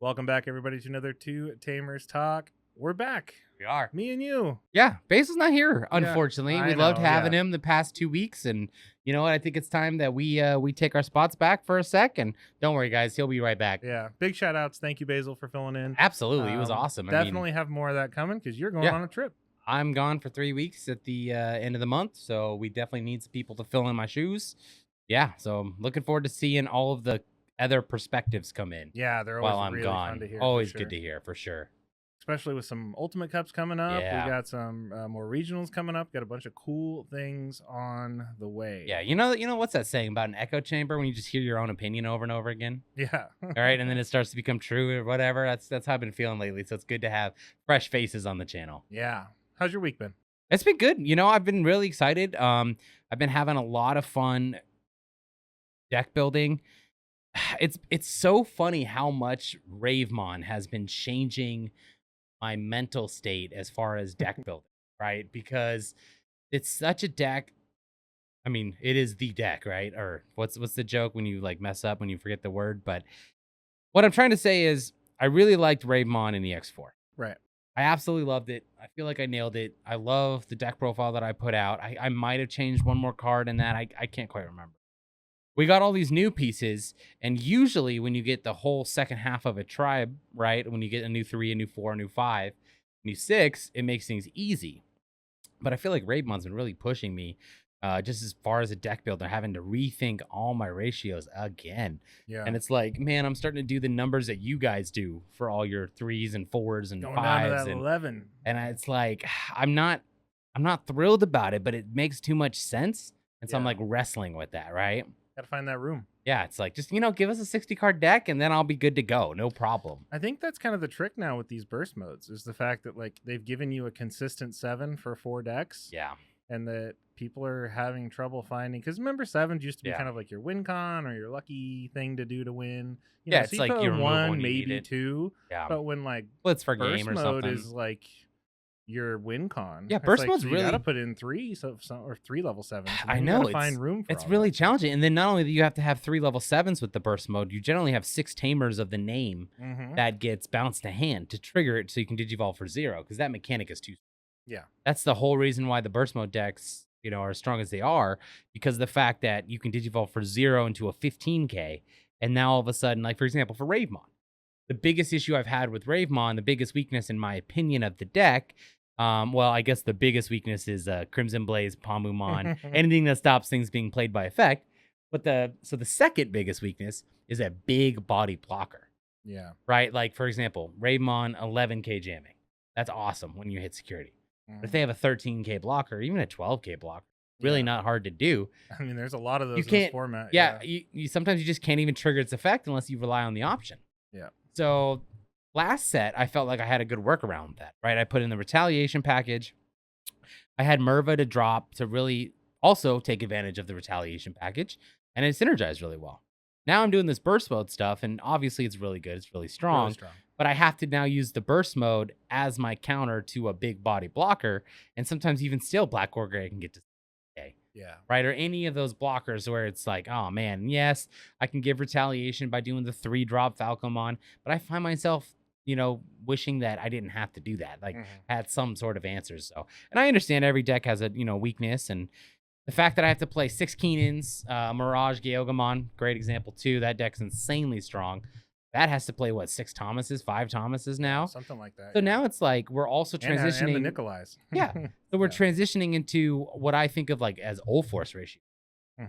Welcome back, everybody, to another Two Tamers Talk. We're back. We are. Me and you. Yeah, Basil's not here, Yeah, unfortunately. I We loved know, having yeah. him the past 2 weeks, and you know what? I think it's time that we take our spots back for a sec. And don't worry, guys, he'll be right back. Yeah. Big shout outs. Thank you, Basil, for filling in. Absolutely, it was awesome. Definitely have more of that coming because you're going Yeah. on a trip. I'm gone for 3 weeks at the end of the month, so we definitely need some people to fill in my shoes. Yeah, so I'm looking forward to seeing all of the other perspectives come in Yeah, they're while always I'm really gone. fun to hear. Always for good sure. to hear, for sure. Especially with some Ultimate Cups coming up. Yeah. We got some more regionals coming up. Got a bunch of cool things on the way. Yeah, you know what's that saying about an echo chamber when you just hear your own opinion over and over again? Yeah. All right, and then it starts to become true or whatever. That's how I've been feeling lately. So it's good to have fresh faces on the channel. Yeah. How's your week been? It's been good. I've been really excited. I've been having a lot of fun deck building. It's so funny how much Ravemon has been changing my mental state as far as deck building, right? Because it's such a deck. I mean, it is the deck, right? Or what's the joke when you like mess up when you forget the word? But what I'm trying to say is I really liked Ravemon in the X4. Right. I absolutely loved it. I feel like I nailed it. I love the deck profile that I put out. I might have changed one more card in that. I can't quite remember. We got all these new pieces, and usually when you get the whole second half of a tribe, right, when you get a new 3, a new 4, a new 5, a new 6, it makes things easy. But I feel like Ravemon's been really pushing me just as far as a deck builder, having to rethink all my ratios again. Yeah. And it's like, man, I'm starting to do the numbers that you guys do for all your 3s and 4s and Going 5s. down to that and 11. and it's like I'm not thrilled about it, but it makes too much sense. And so I'm Yeah. like wrestling with that, right? Got to find that room. Yeah, it's like just give us a 60 card deck and then I'll be good to go. No problem. I think that's kind of the trick now with these burst modes is the fact that like they've given you a consistent 7 for 4 decks. Yeah. And that people are having trouble finding because remember 7s used to be Yeah. kind of like your win con or your lucky thing to do to win. Yeah, so it's you like put you in remove one, when you need maybe it. 2. Yeah. But when like Blitz for burst game or mode something. is like your win con. Yeah, It's burst like, mode's so really you gotta put in 3 or 3 level 7s. I know, You gotta find room for it's all really that. challenging. And then not only do you have to have 3 level 7s with the burst mode, you generally have 6 tamers of the name Mhm. that gets bounced to hand to trigger it so you can digivolve for 0, because that mechanic is too. Yeah. That's the whole reason why the burst mode decks, are as strong as they are, because of the fact that you can digivolve for 0 into a 15k, and now all of a sudden, like for example, for Ravemon, the biggest issue I've had with Ravemon, the biggest weakness in my opinion of the deck, well, I guess the biggest weakness is Crimson Blaze, Palmumon, anything that stops things being played by effect. But the second biggest weakness is a big body blocker, Yeah. right? Like for example, Ravemon 11k jamming. That's awesome when you hit security. But if they have a 13k blocker, even a 12k blocker, really Yeah. not hard to do. I mean, there's a lot of those You in this can't- format. Yeah, you sometimes you just can't even trigger its effect unless you rely on the option. Yeah. So last set, I felt like I had a good workaround with that, right? I put in the retaliation package. I had Merva to drop to really also take advantage of the retaliation package, and it synergized really well. Now I'm doing this burst mode stuff, and obviously it's really good. It's really strong. Really strong. But I have to now use the burst mode as my counter to a big body blocker, and sometimes even still Black Gorgray can get to okay, Yeah. right? Or any of those blockers where it's like, oh man, yes, I can give retaliation by doing the 3-drop Falcomon, but I find myself, wishing that I didn't have to do that, like had some sort of answers. So, and I understand every deck has a weakness, and the fact that I have to play 6 Keenans, Mirage, Geogamon, great example too. That deck's insanely strong. That has to play 6 Thomases, 5 Thomases now. Something like that. So now it's like we're also transitioning. And the Nikolais. Yeah. So we're Yeah. transitioning into what I think of like as old force ratio,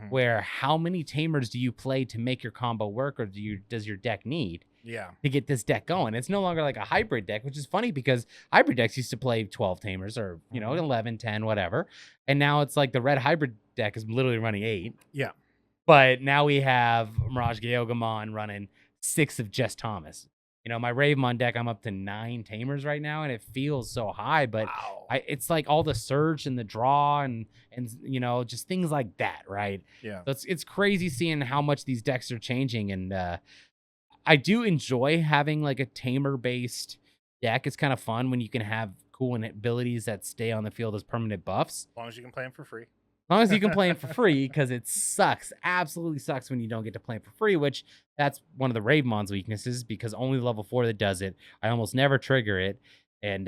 where how many tamers do you play to make your combo work, or does your deck need Yeah. to get this deck going? It's no longer like a hybrid deck, which is funny because hybrid decks used to play 12 tamers or 11, 10, whatever, and now it's like the red hybrid deck is literally running 8. Yeah. But now we have Mirage Geogamon running 6 of just Thomas. My Ravemon deck, I'm up to 9 tamers right now, and it feels so high. But Wow. it's like all the surge and the draw and just things like that, right? Yeah. So it's crazy seeing how much these decks are changing, and I do enjoy having like a tamer based deck. It's kind of fun when you can have cool abilities that stay on the field as permanent buffs. As long as you can play them for free. long as you can play them for free, because it sucks, absolutely sucks when you don't get to play them for free, which that's one of the Ravemon's weaknesses, because only level 4 that does it. I almost never trigger it. And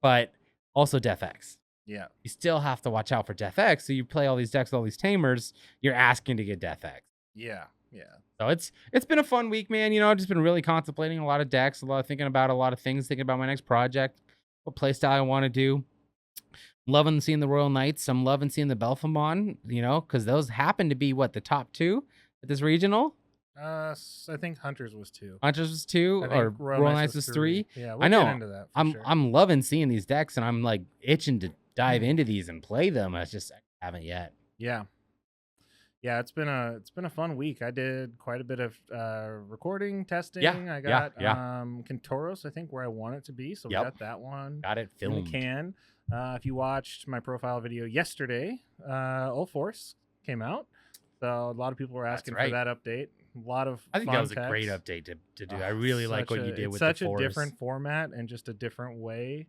but also Death X. Yeah. You still have to watch out for Death X. So you play all these decks with all these tamers, you're asking to get Death X. Yeah. Yeah. So it's been a fun week, man. You know, I've just been really contemplating a lot of decks, thinking about a lot of things, thinking about my next project, what playstyle I want to do. Loving seeing the Royal Knights. I'm loving seeing the Belfamon, you know, because those happen to be the top 2 at this regional. I think Hunters was 2. Hunters was 2, or Royal Knights was 3. Yeah, I know. Get into that sure. I'm loving seeing these decks, and I'm like itching to dive into these and play them. I haven't yet. Yeah. Yeah, it's been a fun week. I did quite a bit of recording, testing. I got Kentoros, I think, where I want it to be. So we got that one. Got it filmed. In the can. If you watched my profile video yesterday, Old Force came out. So a lot of people were asking for that update. A lot of I think that was a great update to do. I really like what you did with the Force. Such a different format and just a different way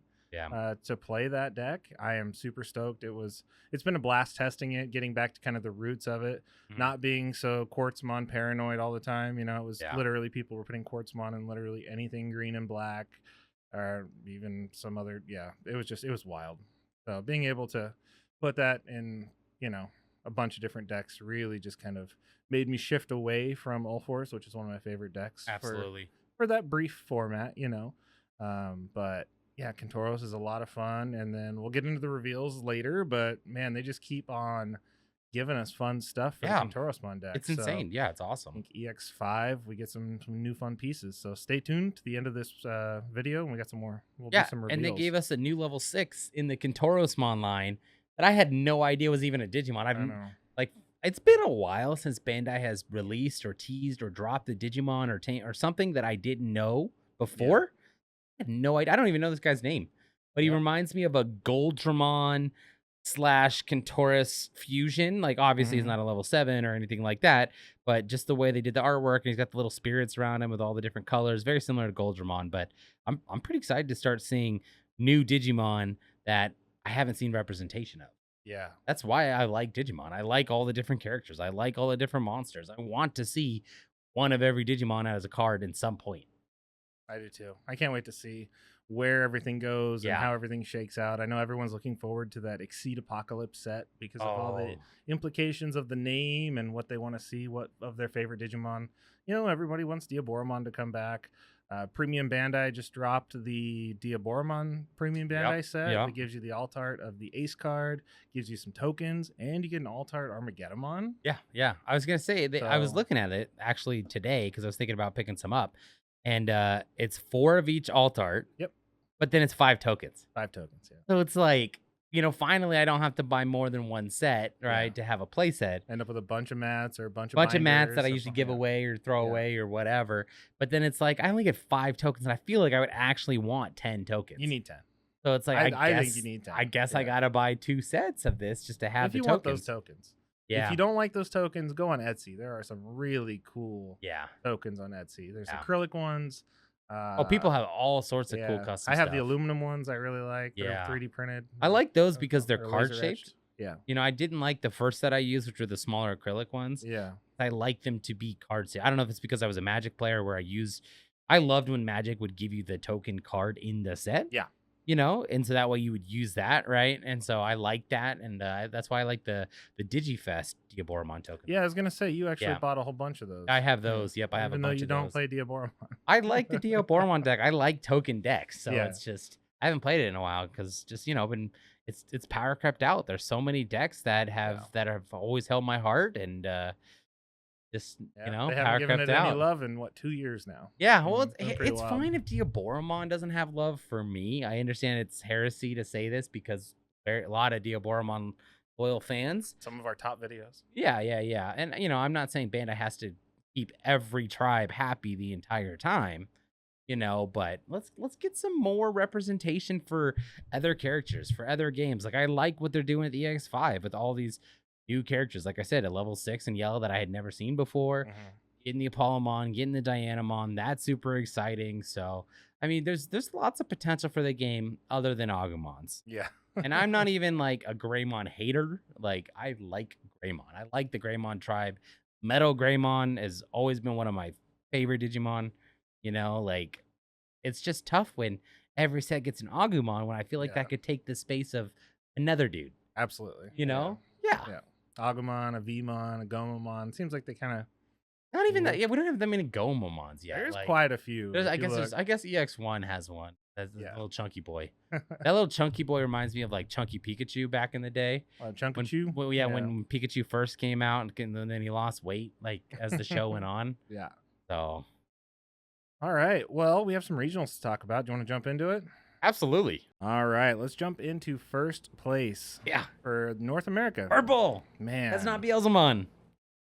to play that deck. I am super stoked. It's been a blast testing it, getting back to kind of the roots of it, not being so Quartzmon paranoid all the time. You know, it was literally people were putting Quartzmon in literally anything green and black, or even some other. Yeah, it was wild. So being able to put that in, you know, a bunch of different decks really just kind of made me shift away from Ulforce, which is one of my favorite decks. Absolutely. For that brief format, you know. But yeah, Kentoros is a lot of fun, and then we'll get into the reveals later. But man, they just keep on giving us fun stuff for the Kentorosmon deck. It's insane. Yeah, it's awesome. I think EX5, we get some new fun pieces. So stay tuned to the end of this video, and we got some more. We'll do some reveals. And they gave us a new level 6 in the Kentorosmon line that I had no idea was even a Digimon. I don't know. Like, it's been a while since Bandai has released or teased or dropped a Digimon or something that I didn't know before. I had no idea. I don't even know this guy's name, but he reminds me of a Goldramon / Kentoros fusion. Like, obviously he's not a level 7 or anything like that, but just the way they did the artwork, and he's got the little spirits around him with all the different colors, very similar to Goldramon. But I'm pretty excited to start seeing new Digimon that I haven't seen representation of. Yeah. That's why I like Digimon. I like all the different characters. I like all the different monsters. I want to see one of every Digimon as a card in some point. I do too. I can't wait to see where everything goes and how everything shakes out. I know everyone's looking forward to that Exceed Apocalypse set because of all the implications of the name and what they want to see, what of their favorite Digimon. You know, everybody wants Diaboromon to come back. Premium Bandai just dropped the Diaboromon Premium Bandai set. It gives you the alt art of the Ace card, gives you some tokens, and you get an alt art Armageddon. Yeah. I was going to say, I was looking at it actually today because I was thinking about picking some up. And it's 4 of each alt art. Yep. But then it's 5 tokens. 5 tokens, yeah. So it's like, you know, finally I don't have to buy more than one set, right, to have a play set. End up with a bunch of mats or a bunch of mats that I usually give away or throw away or whatever. But then it's like I only get 5 tokens, and I feel like I would actually want 10 tokens. You need 10. So it's like I think you need 10. I guess I gotta buy 2 sets of this just to have the tokens. If you want those tokens. Yeah. If you don't like those tokens, go on Etsy. There are some really cool tokens on Etsy. There's acrylic ones. People have all sorts of cool custom I have stuff. the aluminum ones I really like. They're 3D printed. I like those because they're card shaped. Yeah. You know, I didn't like the first set I used, which were the smaller acrylic ones. Yeah. I like them to be card shaped. I don't know if it's because I was a Magic player where I loved when Magic would give you the token card in the set. Yeah. You know, and so that way you would use that, right? And so I like that, and that's why I like the DigiFest Diaboromon token. Yeah, I was gonna say you actually bought a whole bunch of those. I have those. Yep, I have a bunch of those. Even though you don't play Diaboromon. I like the Diaboromon deck. I like token decks, so it's just I haven't played it in a while because just it's power crept out. There's so many decks that have always held my heart, and they haven't given it any love in 2 years now. Yeah, well, it's fine if Diaboromon doesn't have love for me. I understand it's heresy to say this because a lot of Diaboromon loyal fans. Some of our top videos. Yeah, and you know, I'm not saying Bandai has to keep every tribe happy the entire time, you know, but let's get some more representation for other characters, for other games. Like I like what they're doing at the EX5 with all these new characters, like I said, at level 6 in yellow that I had never seen before. Getting the Apollomon, getting the Dianamon, that's super exciting. So I mean, there's lots of potential for the game other than Agumons. Yeah. And I'm not even like a Greymon hater. Like, I like Greymon. I like the Greymon tribe. Metal Greymon has always been one of my favorite Digimon. You know, like, it's just tough when every set gets an Agumon when I feel like that could take the space of another dude. Absolutely. You know? Yeah. Agumon, a Vmon, a Gomamon. Seems like they kind of. Not even that. Yeah, we don't have that many Gomamons yet. There's quite a few. I guess EX1 has one. That's a little chunky boy. that little chunky boy reminds me of like Chunky Pikachu back in the day. Chunkachu? When Pikachu first came out and then he lost weight like as the show went on. Yeah. So. All right. Well, we have some regionals to talk about. Do you want to jump into it? Absolutely. All right. Let's jump into first place. Yeah. For North America. Purple. Man. That's not Beelzemon.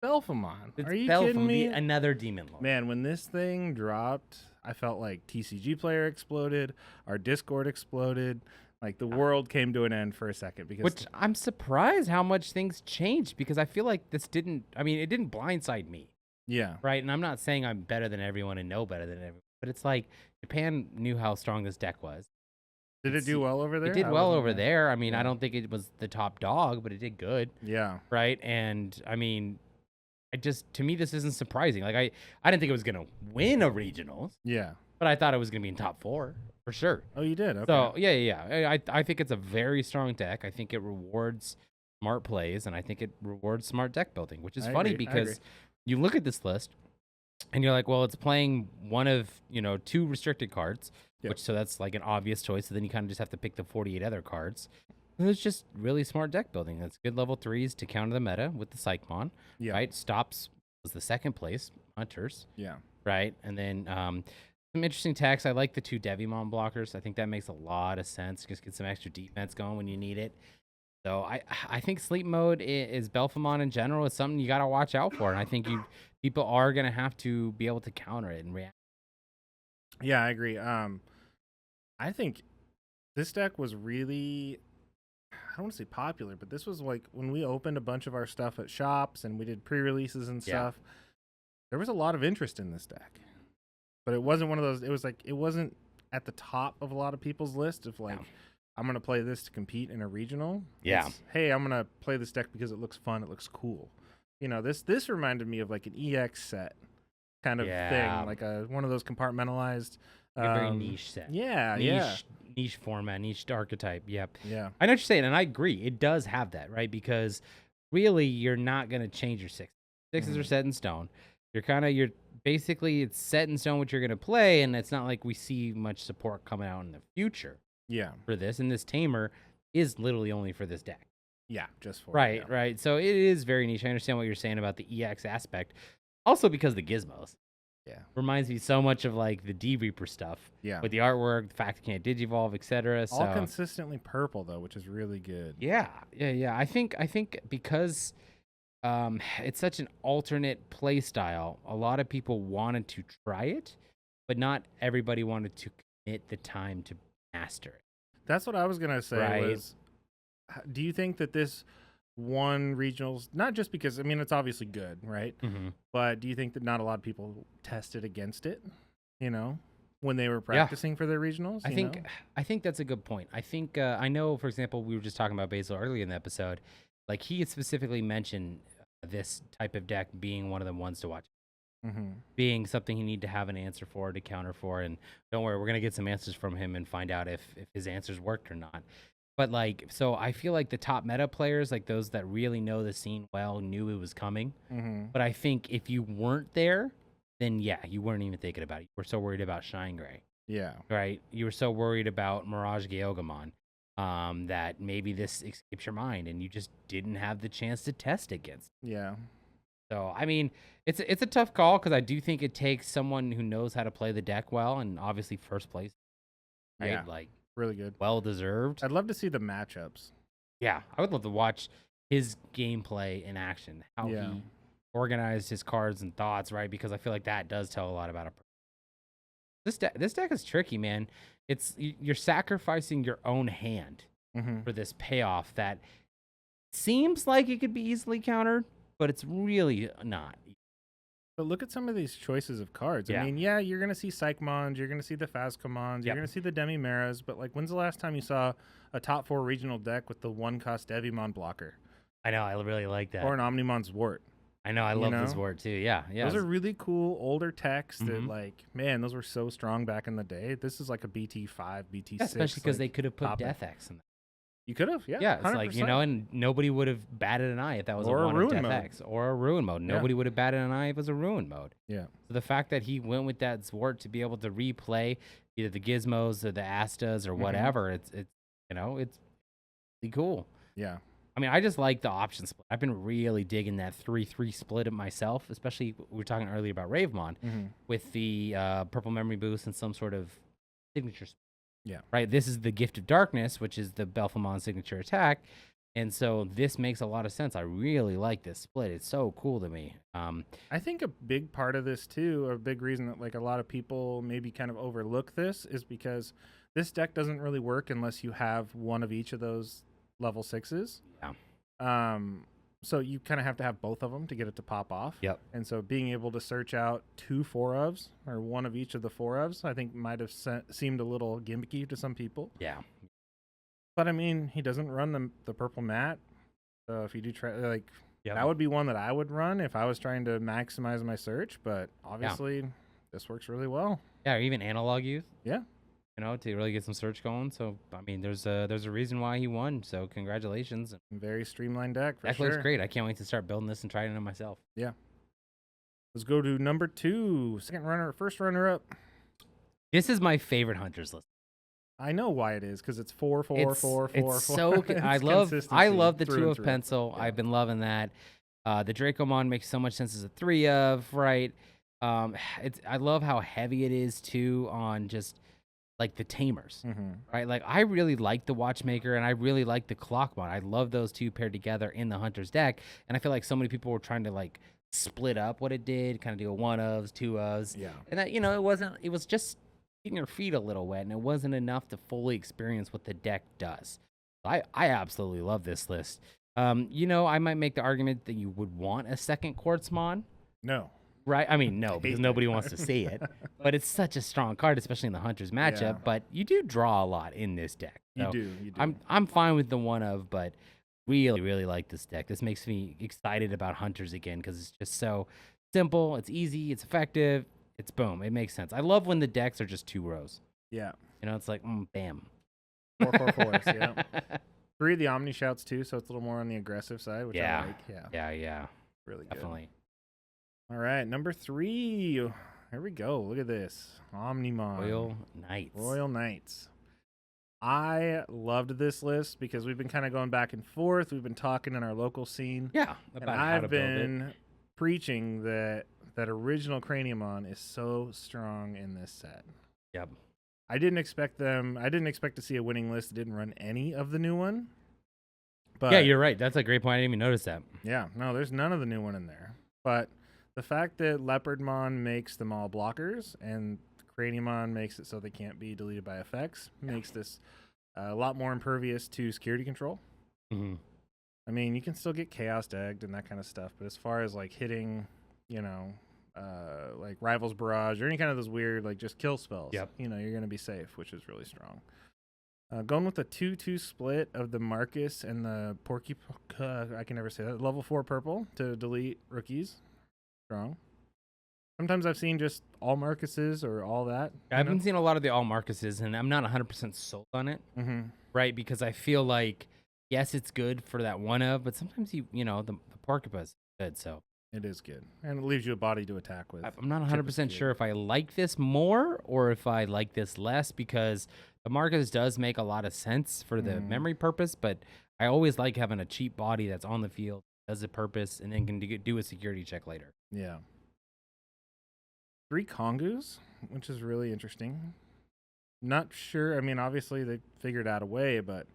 Belphemon. It's Are you kidding me? Another demon lord. Man, when this thing dropped, I felt like TCG player exploded, our Discord exploded, like the world came to an end for a second. Which I'm surprised how much things changed because I feel like it didn't blindside me. Yeah. Right, and I'm not saying I'm better than everyone and know better than everyone, but it's like Japan knew how strong this deck was. Did it do well over there? It did well over there. I mean, I don't think it was the top dog, but it did good. Yeah. Right, and I mean, to me, this isn't surprising. Like, I didn't think it was going to win a regionals. Yeah. But I thought it was going to be in top 4 for sure. Oh, you did? Okay. So, yeah. I think it's a very strong deck. I think it rewards smart plays, and I think it rewards smart deck building, which is funny because you look at this list, and you're like, well, it's playing one of, 2 restricted cards, so that's like an obvious choice. So then you kind of just have to pick the 48 other cards. And it's just really smart deck building. That's good level 3s to counter the meta with the Psychmon. Yeah. Right? Stops was the second place, Hunters. Yeah. Right? And then some interesting techs. I like the 2 Devimon blockers. I think that makes a lot of sense. Just get some extra defense going when you need it. So I think sleep mode is Belphemon in general is something you got to watch out for. And I think people are going to have to be able to counter it and react. Yeah, I agree. I think this deck was really, I don't want to say popular, but this was like when we opened a bunch of our stuff at shops and we did pre-releases and stuff, there was a lot of interest in this deck. But it wasn't one of those, it wasn't at the top of a lot of people's list of like, I'm going to play this to compete in a regional. Yeah. Hey, I'm going to play this deck because it looks fun. It looks cool. This reminded me of like an EX set kind of thing, like one of those compartmentalized. A very niche set. Yeah, Niche format, niche archetype. Yep. Yeah. I know what you're saying, and I agree. It does have that, right? Because really, you're not going to change your sixes. Sixes are set in stone. You're basically, it's set in stone what you're going to play, and it's not like we see much support coming out in the future. Yeah. For this, and this tamer is literally only for this deck. Yeah, just for it. Right. So it is very niche. I understand what you're saying about the EX aspect. Also because the gizmos. Yeah. Reminds me so much of like the D Reaper stuff. Yeah. With the artwork, the fact it can't digivolve, etc. All consistently purple though, which is really good. Yeah. I think because it's such an alternate play style, a lot of people wanted to try it, but not everybody wanted to commit the time to master it. That's what I was gonna say. Was, do you think that this won regionals? Not just because it's obviously good, right? Mm-hmm. But do you think that not a lot of people tested against it? When they were practicing for their regionals. I think that's a good point. I think I know, for example, we were just talking about Basil earlier in the episode. Like he had specifically mentioned this type of deck being one of the ones to watch. Mm-hmm. Being something you need to have an answer for, to counter for, and don't worry, we're gonna get some answers from him and find out if his answers worked or not. But so I feel like the top meta players, like those that really know the scene well, knew it was coming. Mm-hmm. But I think if you weren't there, then you weren't even thinking about it. You were so worried about Shine Gray. Yeah. Right. You were so worried about Mirage Gyogamon that maybe this escapes your mind, and you just didn't have the chance to test against. Yeah. So, it's a tough call because I do think it takes someone who knows how to play the deck well, and obviously first place, right? Yeah, like really good, well deserved. I'd love to see the matchups. Yeah, I would love to watch his gameplay in action, how he organized his cards and thoughts, right? Because I feel like that does tell a lot about a person. This deck is tricky, man. You're sacrificing your own hand for this payoff that seems like it could be easily countered, but it's really not. But look at some of these choices of cards. Yeah. I mean, yeah, you're going to see Psychmons, you're going to see the Phascomons, you're going to see the Demi-Meras, but like, when's the last time you saw a top 4 regional deck with the 1-cost Devimon blocker? I know, I really like that. Or an Omnimon Zwart. I know, I love the Zwart too. Yeah, yeah. Those are really cool older techs that, like, man, those were so strong back in the day. This is like a BT5, BT6. Yeah, especially because they could have put Death X in there. You could have, yeah. Yeah, it's 100%. Like, and nobody would have batted an eye if that was a one Death X or a Ruin mode. Nobody would have batted an eye if it was a Ruin mode. Yeah. So the fact that he went with that Zwart to be able to replay either the Gizmos or the Astas or whatever, it's really cool. Yeah. I mean, I just like the option split. I've been really digging that 3-3 split of myself, especially we were talking earlier about Ravemon with the purple memory boost and some sort of signature split. Yeah. Right. This is the Gift of Darkness, which is the Belphemon signature attack. And so this makes a lot of sense. I really like this split. It's so cool to me. I think a big part of this too, a big reason that like a lot of people maybe kind of overlook this is because this deck doesn't really work unless you have one of each of those level 6s. Yeah. So you kind of have to have both of them to get it to pop off. Yep. And so being able to search out 2 4-ofs or one of each of the 4-ofs, I think might have seemed a little gimmicky to some people. Yeah. But I mean, he doesn't run the purple mat. So if you do try, like, that would be one that I would run if I was trying to maximize my search. But obviously, this works really well. Yeah, or even analog youth. Yeah. To really get some search going. So, I mean, there's a reason why he won. So, congratulations. Very streamlined deck, for sure. That looks great. I can't wait to start building this and trying it on myself. Yeah. Let's go to number 2. First runner-up. This is my favorite Hunters list. I know why it is, because it's 4, 4, 4, 4, 4. So I love the 2 of pencil. Yeah. I've been loving that. The Dracomon makes so much sense as a 3 of, right? I love how heavy it is too on just like the Tamers, right? Like I really like the Watchmaker and I really like the Clockmon. I love those 2 paired together in the Hunter's deck, and I feel like so many people were trying to like split up what it did, kind of do a 1-ofs, 2-ofs, and that it was just getting your feet a little wet, and it wasn't enough to fully experience what the deck does. I absolutely love this list. I might make the argument that you would want a second Quartzmon. No. Right? I mean, no, because nobody wants to see it. But it's such a strong card, especially in the Hunter's matchup. Yeah. But you do draw a lot in this deck. So you do. I'm fine with the 1-of, but really, really like this deck. This makes me excited about Hunters again because it's just so simple. It's easy. It's effective. It's boom. It makes sense. I love when the decks are just 2 rows. Yeah. It's like, bam. 4, 4, 4s, yeah. 3 of the Omni Shouts too, so it's a little more on the aggressive side, which I like. Yeah. Really good. Definitely. All right, number 3. Here we go. Look at this. Omnimon. Royal Knights. I loved this list because we've been kind of going back and forth. We've been talking in our local scene. Yeah, about how to build it. I've been preaching that original Craniumon is so strong in this set. Yep. I didn't expect to see a winning list that didn't run any of the new one. But yeah, you're right. That's a great point. I didn't even notice that. Yeah, no, there's none of the new one in there. But the fact that Leopardmon makes them all blockers and Craniumon makes it so they can't be deleted by effects makes this a lot more impervious to security control. I mean, you can still get Chaos Egged and that kind of stuff, but as far as like hitting, like Rival's Barrage or any kind of those weird like just kill spells, you're going to be safe, which is really strong. Going with the 2-2 split of the Marcus and the I can never say that, level 4 purple to delete rookies. Strong. Sometimes I've seen just all Marcuses or all that. I've been seeing a lot of the all Marcuses, and I'm not 100% sold on it, right? Because I feel like, yes, it's good for that 1-of, but sometimes the Porcupus is good, so. It is good, and it leaves you a body to attack with. I'm not 100% sure if I like this more or if I like this less, because the Marcus does make a lot of sense for the memory purpose, but I always like having a cheap body that's on the field, does a purpose, and then can do a security check later. Yeah. 3 Kongus, which is really interesting. Not sure. I mean, obviously they figured out a way, but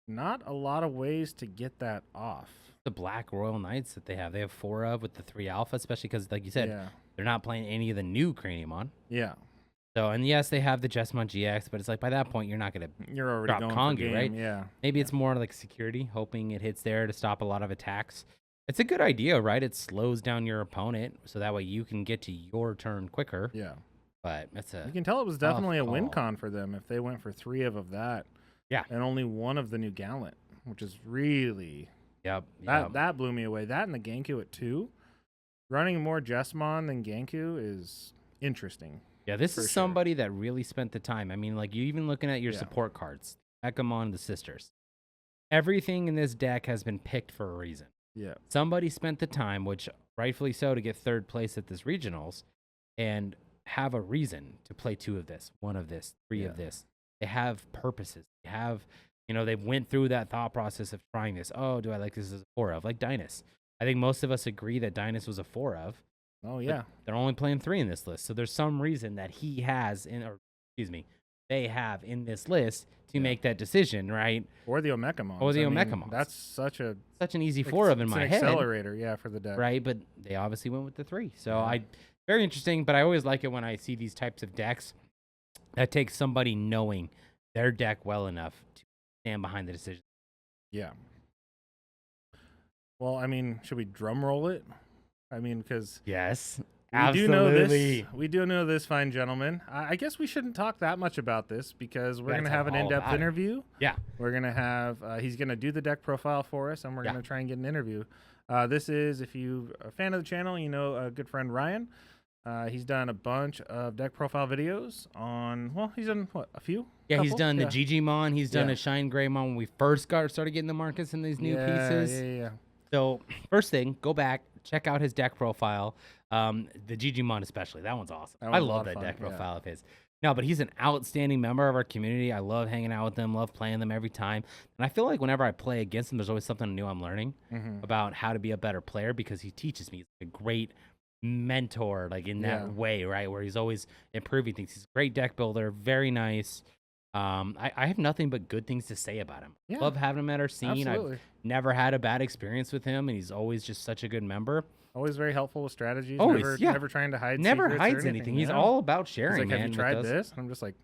not a lot of ways to get that off. The Black Royal Knights that they have 4 of with the 3 alpha, especially because, like you said, they're not playing any of the new Craniumon. Yeah. So, and yes, they have the Jessamon GX, but it's like by that point you're not gonna already drop going Kongu, for game, right? Yeah. Maybe it's more like security, hoping it hits there to stop a lot of attacks. It's a good idea, right? It slows down your opponent so that way you can get to your turn quicker. Yeah. But that's You can tell it was definitely a win con for them if they went for 3 of that. Yeah. And only 1 of the new Gallant, which is really... Yep. That blew me away. That and the Genku at 2. Running more Jessamon than Genku is interesting. Yeah, this is somebody that really spent the time. I mean, like, you even looking at your support cards, Ekamon, the sisters. Everything in this deck has been picked for a reason. Yeah. Somebody spent the time, which rightfully so, to get 3rd place at this regionals and have a reason to play 2 of this, 1 of this, 3 of this. They have purposes. They have, they went through that thought process of trying this. Oh, do I like this as a 4 of? Like Dynus. I think most of us agree that Dynus was a 4 of. Oh, yeah. They're only playing 3 in this list. So there's some reason that he has they have in this list to make that decision, right? Or the Omekamon. Or the Omekamon. That's such an easy 4 of in my head. Accelerator, for the deck. Right, but they obviously went with the 3. So very interesting, but I always like it when I see these types of decks that take somebody knowing their deck well enough to stand behind the decision. Yeah. Well, I mean, should we drum roll it? I mean, because yes, absolutely. We do know this, fine gentleman. I guess we shouldn't talk that much about this because we're going to have an in-depth interview. Yeah. We're going to have, he's going to do the deck profile for us, and we're going to try and get an interview. This is, if you're a fan of the channel, you know a good friend, Ryan. He's done a bunch of deck profile videos on, well, he's done, a few? Yeah, he's done the Gigimon. He's done a Shine Greymon when we first started getting the markets in these new pieces. Yeah. So, first thing, go back, check out his deck profile. The Gigimon especially. That one's awesome. I love that deck profile of his. No, but he's an outstanding member of our community. I love hanging out with them, love playing them every time. And I feel like whenever I play against him, there's always something new I'm learning about how to be a better player because he teaches me. He's a great mentor, like in that way, right? Where he's always improving things. He's a great deck builder, very nice. I have nothing but good things to say about him. Yeah. Love having him at our scene. Absolutely. I've never had a bad experience with him, and he's always just such a good member. Always very helpful with strategies. Always, never trying to hide. Never hides anything. He's all about sharing. He's like, have you tried this? And I'm just like,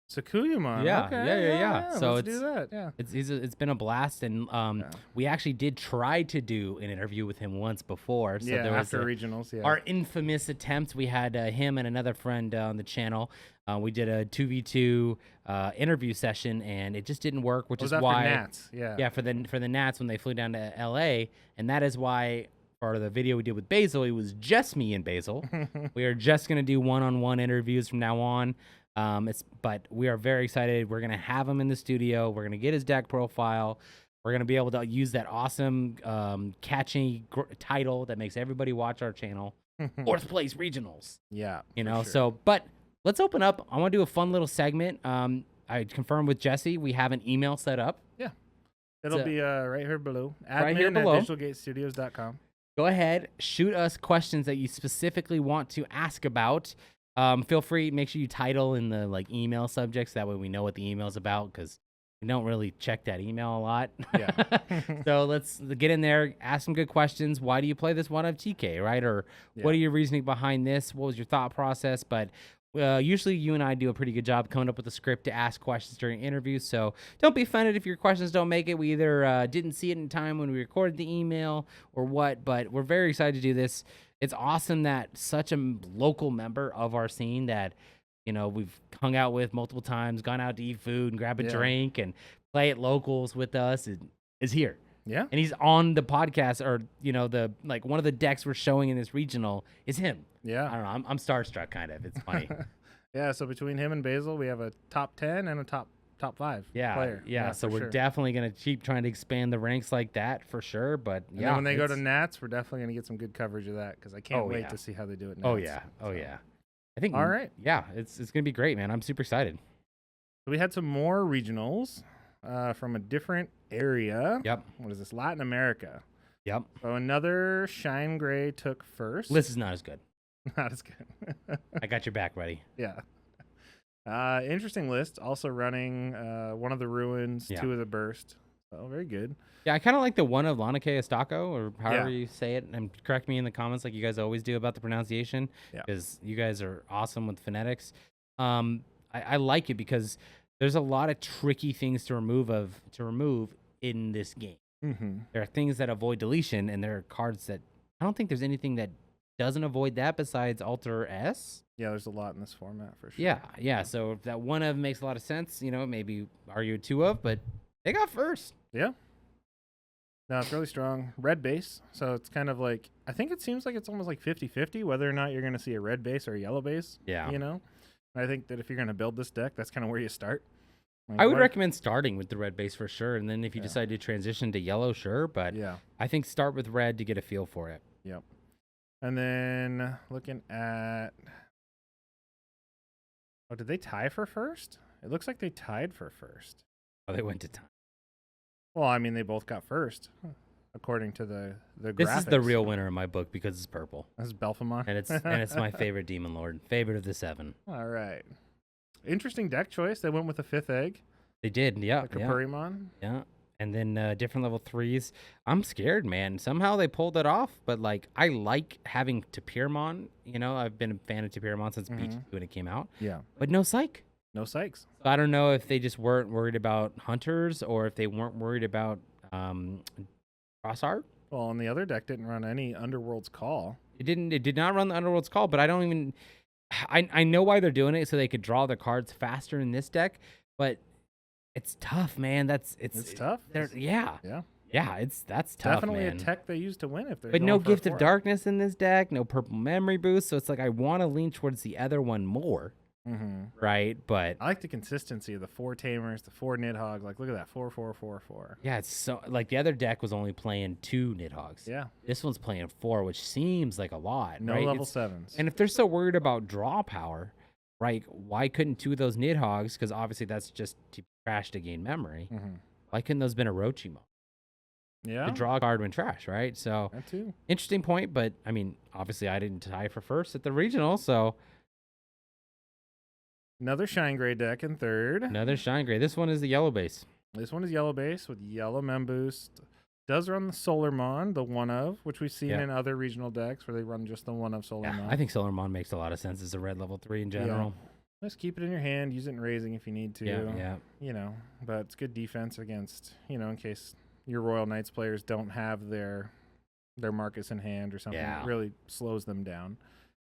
Sakuyamon. Yeah, okay, yeah. So let's do that. Yeah, it's been a blast, and we actually did try to do an interview with him once before. So there was after regionals. Yeah, our infamous attempt. We had him and another friend on the channel. We did a 2v2 interview session, and it just didn't work, which is why for Nats. Yeah, for the Nats when they flew down to LA, and that is why. Part of the video we did with Basil, it was just me and Basil. We are just gonna do one-on-one interviews from now on. But we are very excited. We're gonna have him in the studio. We're gonna get his deck profile. We're gonna be able to use that awesome catchy title that makes everybody watch our channel. 4th place regionals. Yeah, sure. So, but let's open up. I want to do a fun little segment. I confirmed with Jesse. We have an email set up. Yeah, it'll be right here below. Admin right here below. At digitalgatestudios.com. Go ahead, shoot us questions that you specifically want to ask about. Feel free, make sure you title in the email subjects. That way we know what the email's about because we don't really check that email a lot. Yeah. So let's get in there, ask some good questions. Why do you play this one of TK, right? Or what are your reasoning behind this? What was your thought process? But usually you and I do a pretty good job coming up with a script to ask questions during interviews. So don't be offended if your questions don't make it. We either didn't see it in time when we recorded the email or what, but we're very excited to do this. It's awesome that such a local member of our scene that, we've hung out with multiple times, gone out to eat food and grab a drink and play at locals with us is here. Yeah. And he's on the podcast or, one of the decks we're showing in this regional is him. Yeah. I don't know. I'm starstruck kind of. It's funny. Yeah. So between him and Basil, we have a top 10 and a top 5 player. Yeah. So we're definitely going to keep trying to expand the ranks like that for sure. But and then when they go to Nats, we're definitely going to get some good coverage of that because I can't wait to see how they do it Nats. Oh, yeah. Oh, yeah. I think. All right. Yeah. It's going to be great, man. I'm super excited. So we had some more regionals from a different area. Yep. What is this? Latin America. Yep. So another Shine Gray took first. List is not as good. Not as good. I got your back, buddy. Yeah. Interesting list. Also running one of the Ruins, 2 of the Burst. Oh, very good. Yeah, I kind of like the one of Lanake Estaco, or however you say it. And correct me in the comments like you guys always do about the pronunciation, because you guys are awesome with phonetics. I like it because there's a lot of tricky things to remove in this game. There are things that avoid deletion, and there are cards that I don't think there's anything that doesn't avoid that besides Alter S. Yeah, there's a lot in this format for sure. Yeah. So if that one of makes a lot of sense, maybe argue two of, but they got first. Yeah. No, it's really strong. Red base. So it's kind of like, I think it seems like it's almost like 50-50 whether or not you're going to see a red base or a yellow base. Yeah. I think that if you're going to build this deck, that's kind of where you start. I would recommend starting with the red base for sure. And then if you decide to transition to yellow, sure. But I think start with red to get a feel for it. Yep. And then looking at, did they tie for first? It looks like they tied for first. Oh, they went to tie. Well, I mean, they both got first, according to the graphics. This is the real winner in my book because it's purple. This is Belfamon. And it's my favorite Demon Lord. Favorite of the 7. All right. Interesting deck choice. They went with the 5th egg. They did, yeah. The Kapurimon. Yeah. And then different level 3s. I'm scared, man. Somehow they pulled it off, but I like having Tapirmon. I've been a fan of Tapirmon since BT when it came out. Yeah. But no psych. No psychs. So I don't know if they just weren't worried about hunters or if they weren't worried about cross art. Well, and the other deck didn't run any Underworld's Call. It did not run the Underworld's Call, but I don't even I know why they're doing it so they could draw the cards faster in this deck, but it's tough, man. It's tough. Yeah, that's tough. Definitely man. A tech they use to win if they're. But no Gift of Darkness in this deck, no Purple Memory Boost, so it's like I want to lean towards the other one more. Right, but I like the consistency of the 4 Tamers, the 4 Nidhogg. Like, look at that, 4, 4, 4, 4. Yeah, it's so the other deck was only playing 2 Nidhoggs. Yeah, this one's playing 4, which seems like a lot. No right? level 7s. And if they're so worried about draw power, right? Why couldn't 2 of those Nidhoggs? Because obviously that's just to trash to gain memory. Why couldn't those been Orochimaru? Yeah, to draw a card when trash, right? So that too. Interesting point, but I mean, obviously I didn't tie for first at the regional, so. Another Shine Gray deck in third. Another Shine Gray. This one is the yellow base. This one is yellow base with yellow Mem Boost. Does run the Solarmon, the one of, which we've seen in other regional decks where they run just the one of Solarmon. I think Solarmon makes a lot of sense as a red level 3 in general. Yeah. Just keep it in your hand, use it in raising if you need to. Yeah. But it's good defense against, in case your Royal Knights players don't have their Marcus in hand or something. It really slows them down.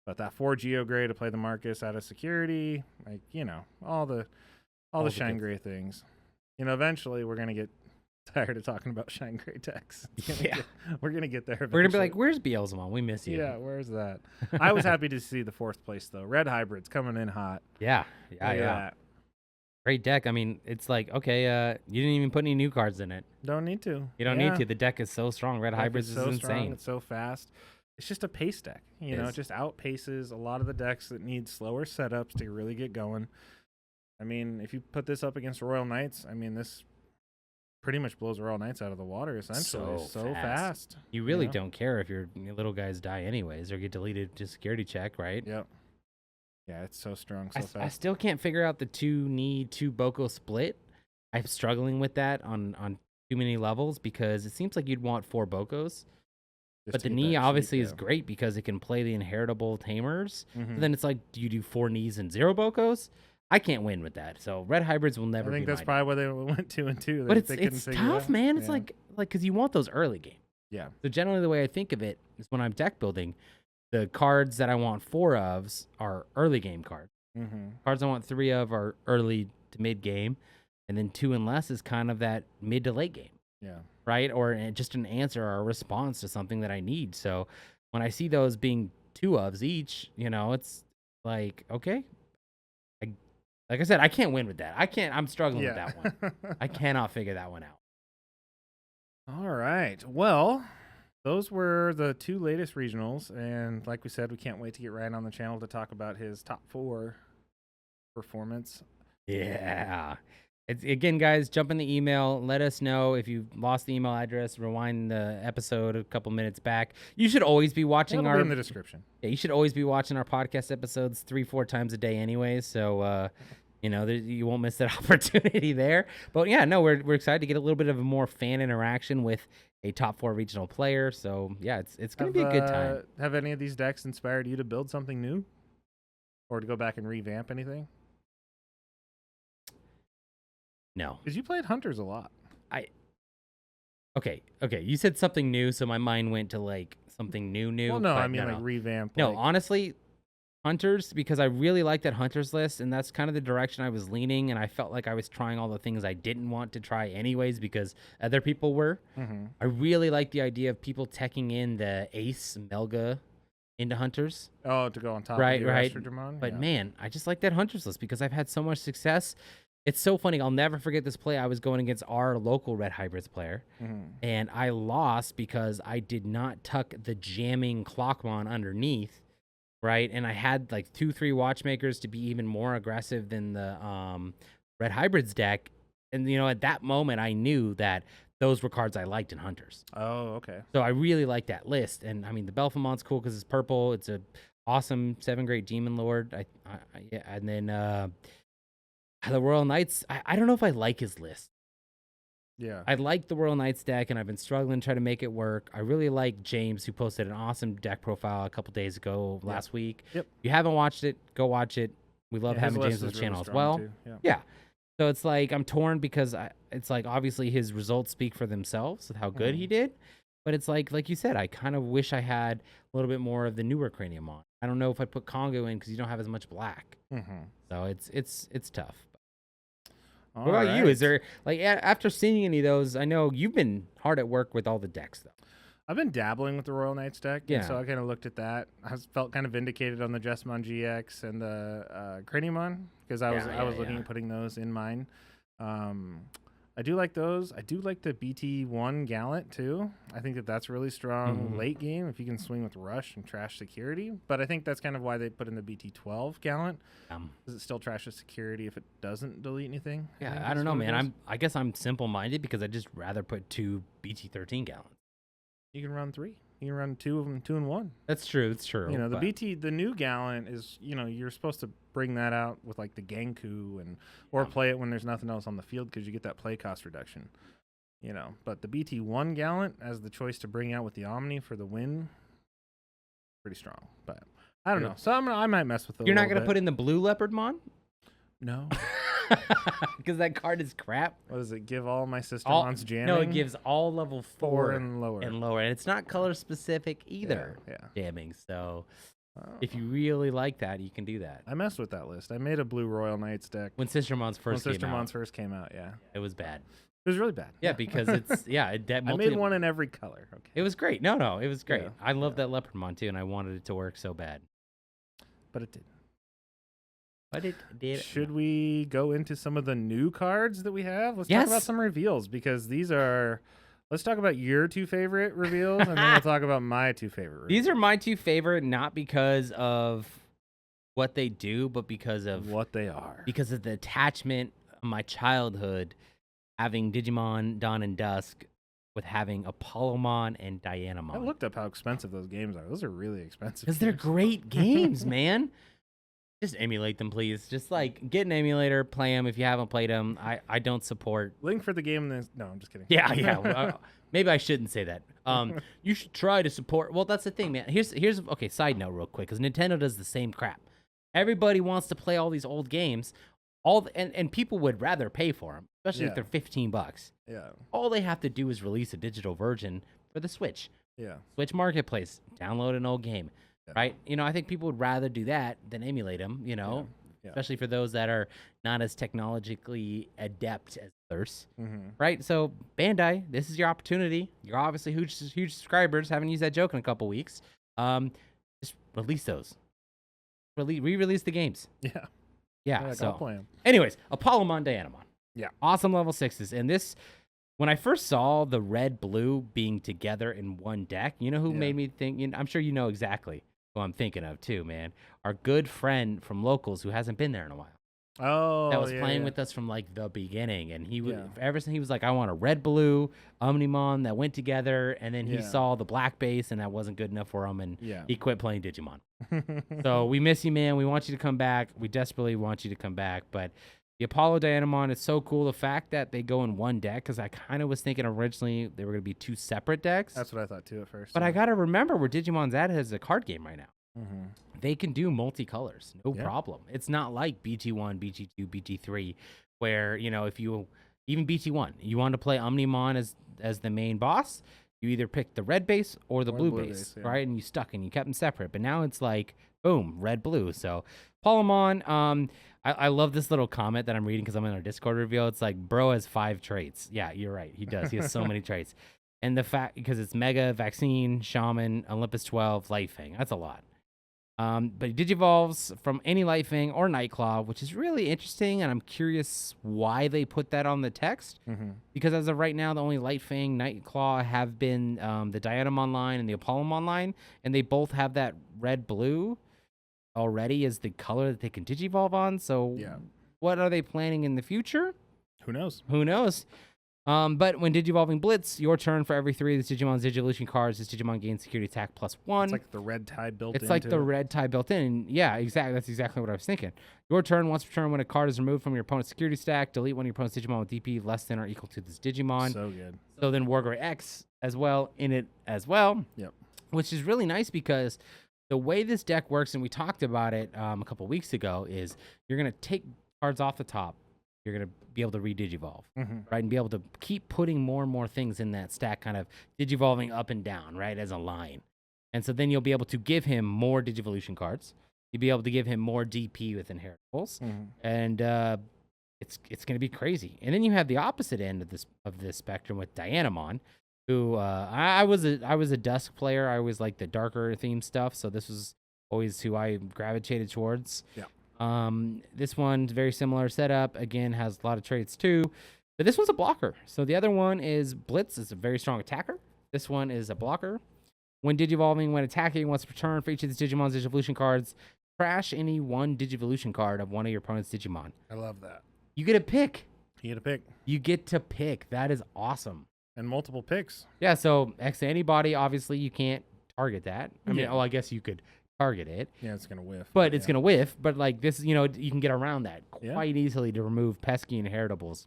But that 4 Geo Gray to play the Marcus out of security, all the Shine Gray things. Eventually we're gonna get tired of talking about Shine Gray decks. We're gonna get there. Eventually. We're gonna be like, "Where's Beelzemon? We miss you." Yeah, where's that? I was happy to see the 4th place though. Red Hybrids coming in hot. Yeah. Great deck. I mean, it's like, okay, you didn't even put any new cards in it. Don't need to. You don't need to. The deck is so strong. Red Hybrids is insane. Strong, it's so fast. It's just a pace deck, it just outpaces a lot of the decks that need slower setups to really get going. I mean, if you put this up against Royal Knights, this pretty much blows Royal Knights out of the water, essentially. So fast. You really don't care if your little guys die anyways or get deleted to security check, right? Yep. Yeah, it's so strong, so fast. I still can't figure out the 2 Boko split. I'm struggling with that on too many levels because it seems like you'd want 4 Bokos. But the knee obviously is great because it can play the inheritable Tamers. So then it's like, do you do 4 knees and 0 Bokos? I can't win with that. So Red Hybrids will never be I think that's probably why they went 2 and 2. But it's tough, man. It's like because you want those early game. Yeah. So generally the way I think of it is when I'm deck building, the cards that I want 4 ofs are early game cards. Cards I want 3 of are early to mid game. And then 2 and less is kind of that mid to late game. Yeah. Right? Or just an answer or a response to something that I need. So when I see those being 2 ofs each, it's like, okay. Like I said, I can't win with that. I'm struggling with that one. I cannot figure that one out. All right. Well, those were the 2 latest regionals. And like we said, we can't wait to get Ryan on the channel to talk about his top 4 performance. Yeah. Again, guys, jump in the email. Let us know if you lost the email address. Rewind the episode a couple minutes back. You should always be watching It'll be in the description. Yeah, you should always be watching our podcast episodes 3-4 times a day, anyways. So, you won't miss that opportunity there. But yeah, no, we're excited to get a little bit of a more fan interaction with a top 4 regional player. So yeah, it's going to be a good time. Have any of these decks inspired you to build something new, or to go back and revamp anything? No, because you played Hunters a lot. Okay. You said something new, so my mind went to like something new. Well, no, I mean like revamp. No, like... honestly, Hunters, because I really like that Hunters list, and that's kind of the direction I was leaning, and I felt like I was trying all the things I didn't want to try anyways because other people were. I really like the idea of people teching in the Ace Melga into Hunters. Oh, to go on top right, of your right. Astrodramon? But man, I just like that Hunters list because I've had so much success. It's so funny. I'll never forget this play. I was going against our local Red Hybrids player, and I lost because I did not tuck the jamming Clockmon underneath, right? And I had like 2-3 Watchmakers to be even more aggressive than the Red Hybrids deck. And, at that moment, I knew that those were cards I liked in Hunters. Oh, okay. So I really like that list. And, I mean, the Belphamont's cool because it's purple. It's a awesome 7-grade Demon Lord. Yeah, and then the Royal Knights, I don't know if I like his list. Yeah. I like the Royal Knights deck, and I've been struggling to try to make it work. I really like James, who posted an awesome deck profile a couple days ago last week. Yep. If you haven't watched it, go watch it. We love having James on the channel as well. Yeah. So it's like I'm torn because it's like obviously his results speak for themselves with how good he did. But it's like you said, I kind of wish I had a little bit more of the newer Cranium on. I don't know if I'd put Congo in because you don't have as much black. So it's tough. What about you? Is there, like, after seeing any of those, I know you've been hard at work with all the decks, though. I've been dabbling with the Royal Knights deck. Yeah. So I kind of looked at that. I felt kind of vindicated on the Jessamon GX and the Craniumon because I was looking at putting those in mine. I do like those. I do like the BT1 Gallant, too. I think that's really strong late game if you can swing with Rush and trash security. But I think that's kind of why they put in the BT12 Gallant. Does it still trash the security if it doesn't delete anything? Yeah, I don't know, man. I guess I'm simple-minded because I'd just rather put 2 BT13 Gallants. You can run 3. You can run 2 of them, 2 and 1. That's true. It's true. The new Gallant is, you're supposed to bring that out with like the Genku or play it when there's nothing else on the field because you get that play cost reduction. But the BT1 Gallant as the choice to bring out with the Omni for the win, pretty strong. But I don't know. So I might mess with it. You're not going to put in the blue Leopardmon? No. Because that card is crap. What does it give all my Sistermons jamming? No, it gives all level 4 and lower. And it's not color specific either. Jamming. So if you really like that, you can do that. I messed with that list. I made a blue Royal Knights deck when Sistermons first came out. Yeah, it was bad. It was really bad. Yeah, because it's I made one in every color. Okay, it was great. No, it was great. I love that Leopardmon too, and I wanted it to work so bad, but it did. But it did. Should we go into some of the new cards that we have? Let's talk about some reveals because these are. Let's talk about your 2 favorite reveals, and then we'll talk about my 2 favorite reveals. These are my 2 favorite, not because of what they do, but because of what they are. Because of the attachment of my childhood, having Digimon Dawn and Dusk with having Apollomon and Dianamon. I looked up how expensive those games are. Those are really expensive. Because they're great games, man. Just emulate them, please. Just like get an emulator, play them if you haven't played them. I don't support. Link for the game. No, I'm just kidding. Yeah. Maybe I shouldn't say that. You should try to support. Well, that's the thing, man. Here's okay. Side note, real quick, because Nintendo does the same crap. Everybody wants to play all these old games, and people would rather pay for them, especially if they're $15. Yeah. All they have to do is release a digital version for the Switch. Yeah. Switch Marketplace. Download an old game. Right? I think people would rather do that than emulate them, especially for those that are not as technologically adept as others. Right? So, Bandai, this is your opportunity. You're obviously huge subscribers. Haven't used that joke in a couple weeks. Just release those. Re-release the games. Yeah. Yeah. I'll play them. Anyways, Apollomon, Dianamon. Yeah. Awesome level 6s. And this... When I first saw the red-blue being together in one deck, you know who made me think... I'm sure you know exactly who I'm thinking of, too, man. Our good friend from Locals who hasn't been there in a while. Oh, that was playing with us from, like, the beginning. And he ever since he was like, I want a red-blue Omnimon that went together. And then he saw the black base, and that wasn't good enough for him. And he quit playing Digimon. So we miss you, man. We want you to come back. We desperately want you to come back. But... the Apollo Dianamon is so cool. The fact that they go in one deck, because I kind of was thinking originally they were going to be 2 separate decks. That's what I thought too at first. But I got to remember where Digimon's at as a card game right now. They can do multicolors, no problem. It's not like BT1, BT2, BT3, where, if you even BT1. You want to play Omnimon as the main boss, you either pick the red base or the blue base, yeah. Right? And you stuck and you kept them separate. But now it's like, boom, red, blue. So Palomon, I love this little comment that I'm reading because I'm in our Discord reveal. It's like, bro has 5 traits. Yeah, you're right. He does. He has so many traits. And the fact, because it's Mega, Vaccine, Shaman, Olympus 12, Lightfang. That's a lot. But he digivolves from any Lightfang or Nightclaw, which is really interesting, and I'm curious why they put that on the text. Because as of right now, the only Lightfang, Nightclaw have been the Dianamon line and the Apollomon line, and they both have that red-blue already as the color that they can digivolve on. So what are they planning in the future? Who knows? Who knows? But when Digivolving Blitz, your turn for every 3 of this Digimon's Digivolution cards, this Digimon gains security attack +1. It's like the red tie built in. It's like the red tie built in. Yeah, exactly. That's exactly what I was thinking. Your turn, once per turn, when a card is removed from your opponent's security stack, delete one of your opponent's Digimon with DP less than or equal to this Digimon. So good. So then Wargray X as well in it as well. Yep. Which is really nice because the way this deck works, and we talked about it a couple weeks ago, is you're going to take cards off the top. You're going to be able to re-digivolve, right? And be able to keep putting more and more things in that stack, kind of digivolving up and down, right, as a line. And so then you'll be able to give him more Digivolution cards. You'll be able to give him more DP with Inheritables. And it's going to be crazy. And then you have the opposite end of this spectrum with Dianamon, who I was a Dusk player. I always liked the darker theme stuff, so this was always who I gravitated towards. Yeah. This one's very similar setup. Again, has a lot of traits too. But this one's a blocker. So the other one is Blitz. It's a very strong attacker. This one is a blocker. When digivolving, when attacking, once per turn for each of these Digimon's Digivolution cards, trash any one Digivolution card of one of your opponent's Digimon. I love that. You get a pick. You get a pick. You get to pick. That is awesome. And multiple picks. Yeah, so X antibody, obviously you can't target that. I mean, I guess you could target it. Yeah, it's gonna whiff. But it's gonna whiff. But like this, you can get around that quite easily to remove pesky inheritables.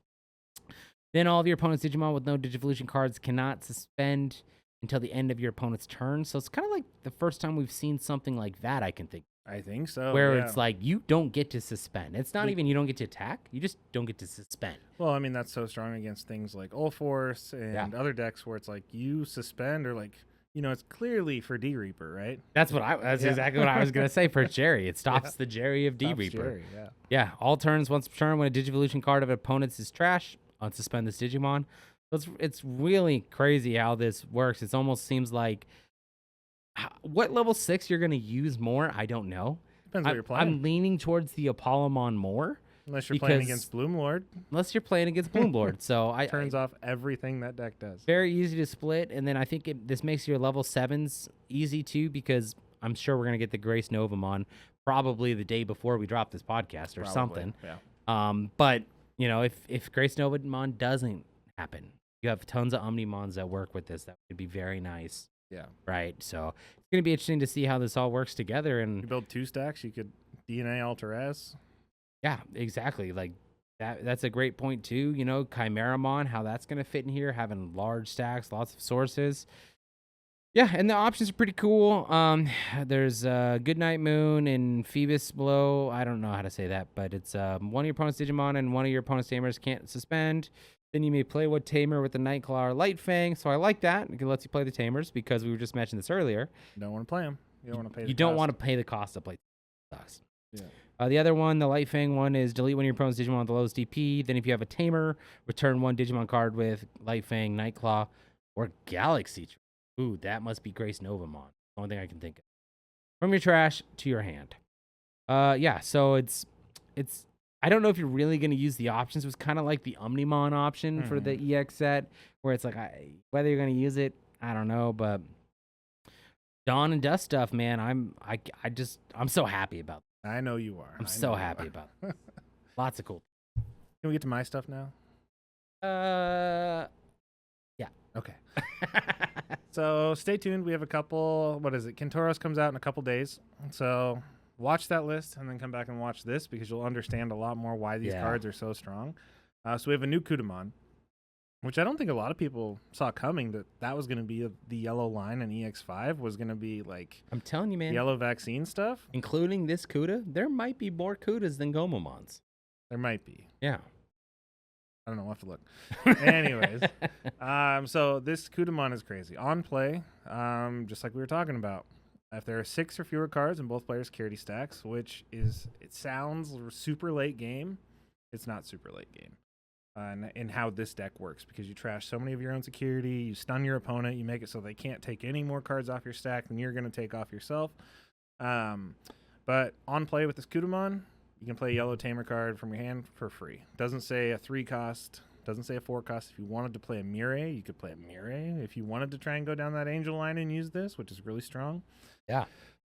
Then all of your opponent's Digimon with no Digivolution cards cannot suspend until the end of your opponent's turn. So it's kind of like the first time we've seen something like that, I can think. I think so. Where it's like you don't get to suspend. It's not even you don't get to attack. You just don't get to suspend. Well, I mean, that's so strong against things like Ulforce and other decks where it's like you suspend or like, it's clearly for D-Reaper, right? That's exactly what I was going to say for Jerry. It stops the Jerry of D-Reaper. Jerry, yeah. All turns, once per turn, when a Digivolution card of an opponent's is trash, unsuspend this Digimon. So it's really crazy how this works. It almost seems like what level 6 you're going to use more, I don't know. Depends what you're playing. I'm leaning towards the Apollomon more. Unless you're playing against Bloomlord. Unless you're playing against Bloomlord. So I turns off everything that deck does. Very easy to split. And then I think this makes your level 7s easy too, because I'm sure we're going to get the Grace Novamon probably the day before we drop this podcast or something. Yeah. But, if Grace Novamon doesn't happen, you have tons of Omnimons that work with this. That would be very nice. Yeah. Right. So it's going to be interesting to see how this all works together. And you build 2 stacks. You could DNA Alter S. Yeah, exactly. Like that's a great point too. Chimeramon, how that's going to fit in here, having large stacks, lots of sources. Yeah, and the options are pretty cool. There's Goodnight Moon and Phoebus Blow. I don't know how to say that, but it's one of your opponent's Digimon and one of your opponent's Tamers can't suspend. Then you may play what Tamer with the Nightclaw or Lightfang. So I like that. It lets you play the Tamers because we were just mentioning this earlier. You don't want to play them. You don't want to pay. You don't want to pay the cost to play. Sucks. Yeah. The other one, the Lightfang one, is delete one of your opponent's Digimon with the lowest DP. Then if you have a Tamer, return one Digimon card with Lightfang, Nightclaw, or Galaxy. Ooh, that must be Grace Novamon. Only thing I can think of. From your trash to your hand. So it's. I don't know if you're really going to use the options. It was kind of like the Omnimon option for the EX set, where it's like whether you're going to use it, I don't know. But Dawn and Dust stuff, man, I'm so happy about that. I know you are. I'm so happy about it. Lots of cool. Can we get to my stuff now? Yeah. Okay. So stay tuned. We have a couple. What is it? Kentoros comes out in a couple days. So watch that list and then come back and watch this because you'll understand a lot more why these cards are so strong. So we have a new Kudamon, which I don't think a lot of people saw coming, that was going to be the yellow line, and EX5 was going to be like, I'm telling you, man, yellow vaccine stuff. Including this Kuda, there might be more Kudas than Gomamons. There might be. Yeah. I don't know. I'll have to look. Anyways, so this Kudamon is crazy. On play, just like we were talking about, if there are 6 or fewer cards in both players' security stacks, it sounds super late game. It's not super late game. In how this deck works, because you trash so many of your own security, you stun your opponent, you make it so they can't take any more cards off your stack than you're going to take off yourself. But on play with this Kudamon, you can play a yellow Tamer card from your hand for free. Doesn't say a 3 cost, doesn't say a 4 cost. If you wanted to play a Mirai, you could play a Mirai. If you wanted to try and go down that Angel line and use this, which is really strong. Yeah.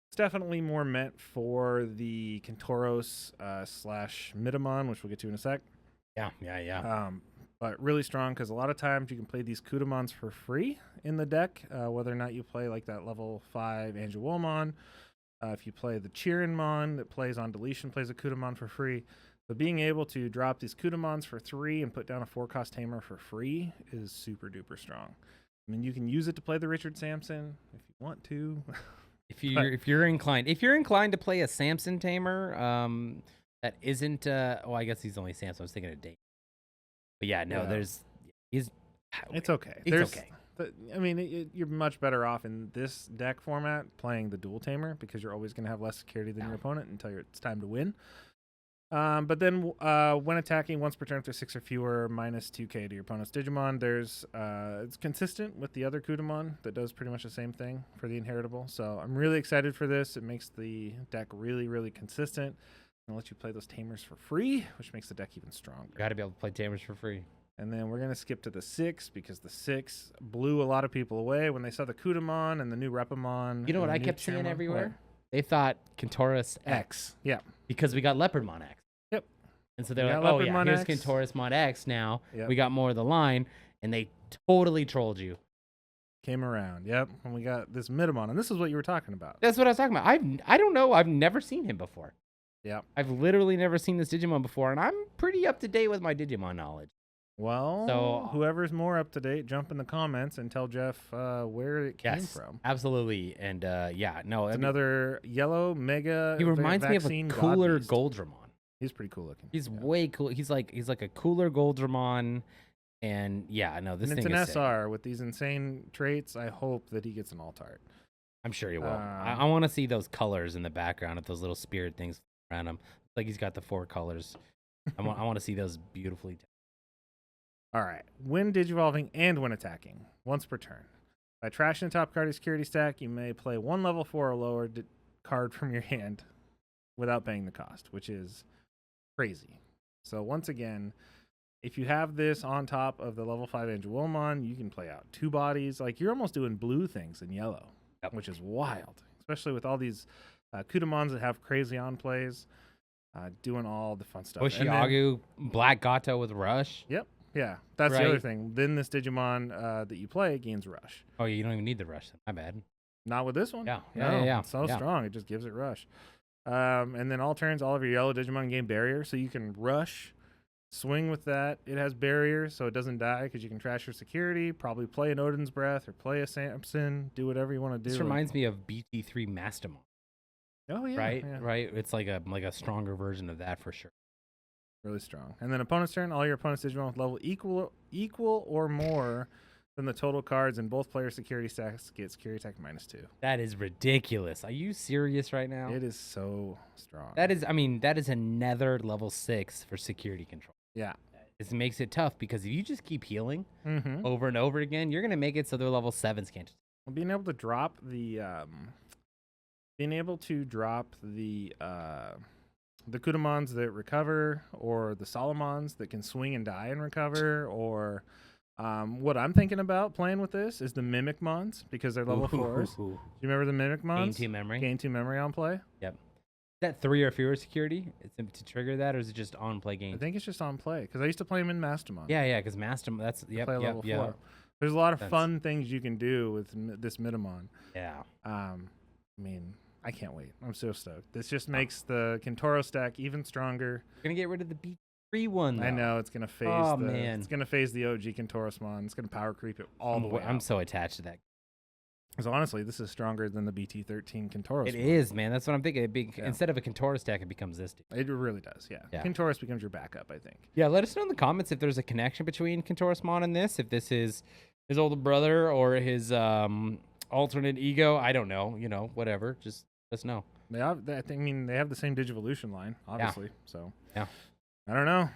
It's definitely more meant for the Kentoros / Midamon, which we'll get to in a sec. Yeah. But really strong, because a lot of times you can play these Kudamons for free in the deck, whether or not you play like that level 5 Angelwomon. If you play the Chirinmon that plays on deletion, plays a Kudamon for free. But being able to drop these Kudamons for 3 and put down a 4-cost Tamer for free is super duper strong. I mean, you can use it to play the Richard Sampson if you want to. If you're inclined to play a Samson Tamer, that isn't. I guess he's only Samson. I was thinking of Dave. But yeah, no, it's okay. It's okay. I mean, you're much better off in this deck format playing the dual Tamer, because you're always going to have less security than your opponent until it's time to win. But then when attacking once per turn, if there's 6 or fewer, minus 2k to your opponent's Digimon. It's consistent with the other Kudamon that does pretty much the same thing for the inheritable. So I'm really excited for this. It makes the deck really, really consistent. And let you play those Tamers for free, which makes the deck even stronger. Got to be able to play Tamers for free. And then we're going to skip to the 6, because the 6 blew a lot of people away when they saw the Kudamon and the new Repamon. You know what I kept seeing everywhere? What? They thought Kentoros X. Yeah. Because we got Leopardmon X. Yep. And so they're like, oh, yeah, here's Kentorosmon X now. Yep. We got more of the line. And they totally trolled you. Came around. Yep. And we got this Midamon. And this is what you were talking about. That's what I was talking about. I don't know. I've never seen him before. Yeah. I've literally never seen this Digimon before. And I'm pretty up to date with my Digimon knowledge. Well, so whoever's more up to date, jump in the comments and tell Jeff where it came from. Absolutely. And it's another yellow mega. He reminds me of a cooler Goldramon. He's pretty cool looking. He's way cool. He's like a cooler Goldramon. And this thing is an SR with these insane traits. I hope that he gets an alt art. I'm sure he will. I want to see those colors in the background of those little spirit things around him. Like he's got the 4 colors. I want to see those beautifully. All right. When digivolving and when attacking, once per turn. By trashing the top card of your security stack, you may play 1 level 4 or lower card from your hand without paying the cost, which is crazy. So once again, if you have this on top of the level 5 Angelwomon, you can play out 2 bodies. Like, you're almost doing blue things in yellow, which is wild, especially with all these Kudamons that have crazy on plays, doing all the fun stuff. Oshiagu, Black Gato with Rush. Yep. Yeah, that's the other thing. Then this Digimon that you play gains Rush. Oh, you don't even need the Rush. My bad. Not with this one. Yeah. It's so strong. It just gives it Rush. And then all turns, all of your yellow Digimon gain Barrier. So you can Rush, swing with that. It has Barrier, so it doesn't die, because you can trash your security, probably play an Odin's Breath or play a Samson, do whatever you want to do. This reminds me of BT3 Mastamon. Oh, yeah. Right? It's like a stronger version of that for sure. Really strong. And then opponent's turn, all your opponent's Digimon with level equal or more than the total cards in both players' security stacks get security attack -2. That is ridiculous. Are you serious right now? It is so strong. That is another level 6 for security control. Yeah. This makes it tough, because if you just keep healing over and over again, you're going to make it so their level 7s can't. Well, being able to drop the Kudamons that recover, or the Solomons that can swing and die and recover, or what I'm thinking about playing with this is the Mimicmons, because they're level 4s. Do you remember the Mimicmons? Gain 2 memory. Gain 2 memory on play. Yep. Is that 3 or fewer security to trigger that, or is it just on play gain? I think it's just on play, because I used to play them in Mastamon. Yeah, because Mastamon, that's level 4. There's a lot of fun things you can do with this Midamon. Yeah. I can't wait. I'm so stoked. This just makes the Kentoro stack even stronger. We're gonna get rid of the B3 one, though. I know, it's gonna phase it's gonna phase the OG Kentorosmon. It's gonna power creep it all the way. I'm so attached to that. Because honestly, this is stronger than the BT13 Kintauros. It is, man. That's what I'm thinking. Instead of a Kintauros deck, it becomes this dude. It really does, yeah. Kintauros becomes your backup, I think. Yeah, let us know in the comments if there's a connection between Kintauros Mon and this. If this is his older brother or his alternate ego. I don't know. Whatever. Just let us know. They have the same Digivolution line, obviously. Yeah. So yeah, I don't know.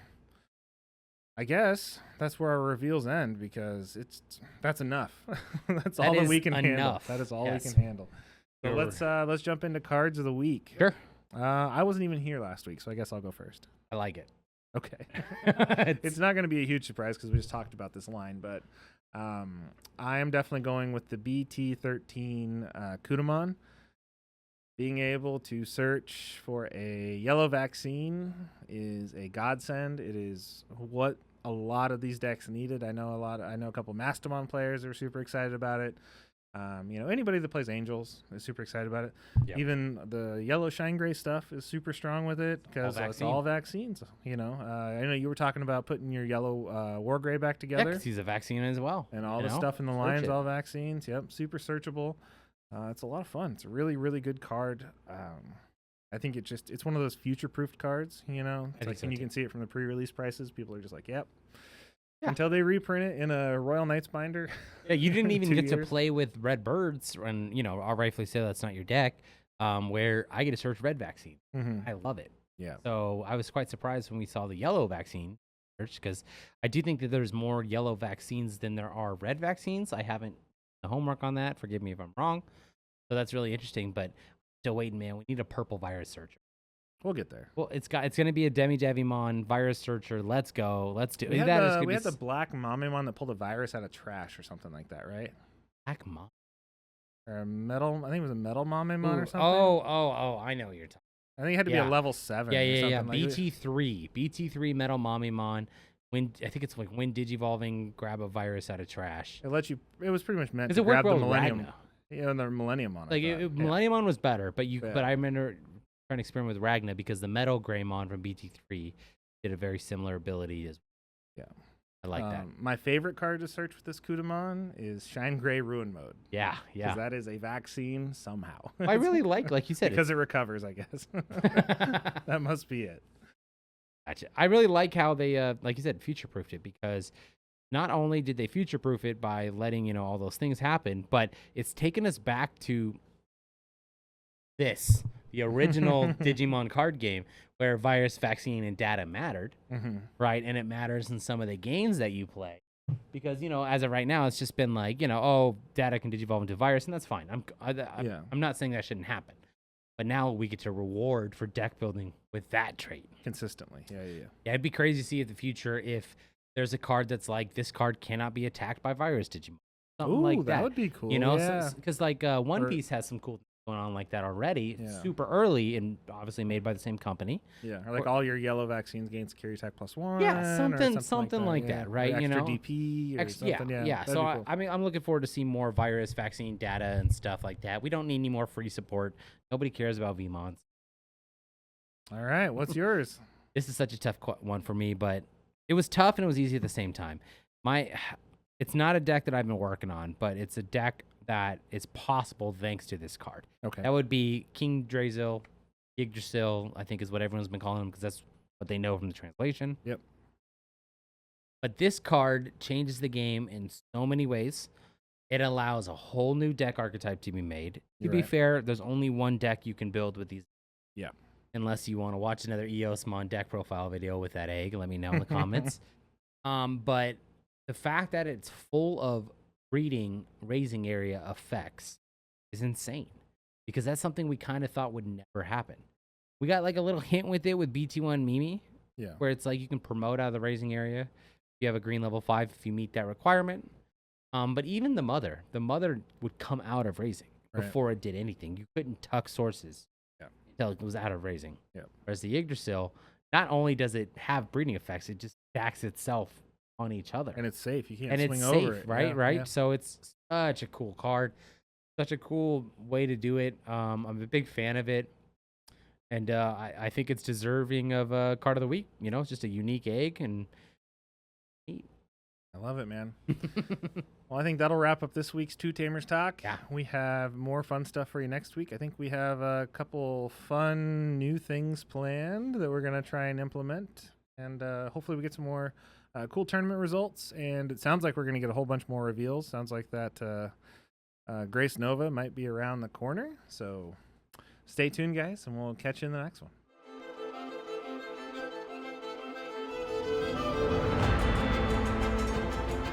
I guess that's where our reveals end because that's enough. That's all that we can handle. That is all we can handle. So let's jump into cards of the week. Sure. I wasn't even here last week, so I guess I'll go first. I like it. Okay. It's not going to be a huge surprise because we just talked about this line, but I am definitely going with the BT13 Kudamon. Being able to search for a yellow vaccine is a godsend. It is what a lot of these decks needed. I know a couple Mastamon players are super excited about it. Anybody that plays Angels is super excited about it. Yep. Even the yellow Shine Gray stuff is super strong with it because it's all vaccines. I know you were talking about putting your yellow War Gray back together. Yeah, 'cause he's a vaccine as well. And all the stuff in the lines, all vaccines. Yep, super searchable. It's a lot of fun. It's a really, really good card. I think it's one of those future-proofed cards, It's like when you can see it from the pre-release prices, people are just like, yep. Yeah. Until they reprint it in a Royal Knights binder. Yeah, you didn't even get to play with Red Birds, and, I'll rightfully say that's not your deck, where I get to search Red Vaccine. Mm-hmm. I love it. Yeah. So I was quite surprised when we saw the Yellow Vaccine search, because I do think that there's more Yellow Vaccines than there are Red Vaccines. I haven't the homework on that. Forgive me if I'm wrong. So that's really interesting, but still waiting, man. We need a purple virus searcher. We'll get there. Well, it's going to be a Demi-Devimon virus searcher. Let's go. Let's do it. We had the black Mamemon that pulled a virus out of trash or something like that, right? Black Mom? Or a metal, I think it was a metal Mamemon or something. Oh, I know what you're talking about. I think it had to be a level 7 Yeah. or something. Like BT3 metal Mamemon. I think it's like when Digivolving, grab a virus out of trash. It was pretty much meant to grab the Millennium. Yeah, the Millennium on it. Millennium on was better, but I remember trying to experiment with Ragna because the Metal Greymon from BT3 did a very similar ability as well. Yeah. I like that. My favorite card to search with this Kudamon is Shine Gray Ruin Mode. Yeah. Because that is a vaccine somehow. I really like you said. Because it recovers, I guess. That must be it. Gotcha. I really like how they, like you said, future-proofed it, because not only did they future-proof it by letting, all those things happen, but it's taken us back to the original Digimon card game, where virus, vaccine, and data mattered, right? And it matters in some of the games that you play. Because, as of right now, it's just been like, data can digivolve into virus, and that's fine. I'm not saying that shouldn't happen. But now we get to reward for deck building with that trait. Consistently, yeah. Yeah, it'd be crazy to see in the future if there's a card that's like, this card cannot be attacked by virus Digimon. Something like that. That would be cool. Because One Piece has some cool things going on like that already. Yeah. Super early and obviously made by the same company. Yeah, or all your yellow vaccines gain security attack +1. Yeah, something like that, right? Or extra DP or something. Yeah. So cool. I'm looking forward to seeing more virus, vaccine data and stuff like that. We don't need any more free support. Nobody cares about VMons. All right, what's yours? This is such a tough one for me, but it was tough and it was easy at the same time. It's not a deck that I've been working on, but it's a deck that is possible thanks to this card. Okay. That would be King Drasil, Yggdrasil, I think is what everyone's been calling him because that's what they know from the translation. Yep. But this card changes the game in so many ways. It allows a whole new deck archetype to be made. To be fair, there's only one deck you can build with these. Yeah. Unless you want to watch another Eosmon deck profile video with that egg, let me know in the comments. But the fact that it's full of breeding, raising area effects is insane. Because that's something we kind of thought would never happen. We got like a little hint with it with BT1 Mimi. Yeah. Where it's like you can promote out of the raising area. You have a green level 5 if you meet that requirement. But even the mother would come out of raising before it did anything. You couldn't tuck sources until it was out of raising. Yeah. Whereas the Yggdrasil, not only does it have breeding effects, it just stacks itself on each other. And it's safe. You can't and swing it's over safe, it. Right? Yeah. So it's such a cool card. Such a cool way to do it. I'm a big fan of it. And I think it's deserving of a card of the week. It's just a unique egg and I love it, man. Well, I think that'll wrap up this week's Two Tamers Talk. Yeah. We have more fun stuff for you next week. I think we have a couple fun new things planned that we're going to try and implement. And hopefully we get some more cool tournament results. And it sounds like we're going to get a whole bunch more reveals. Sounds like that Grace Nova might be around the corner. So stay tuned, guys, and we'll catch you in the next one.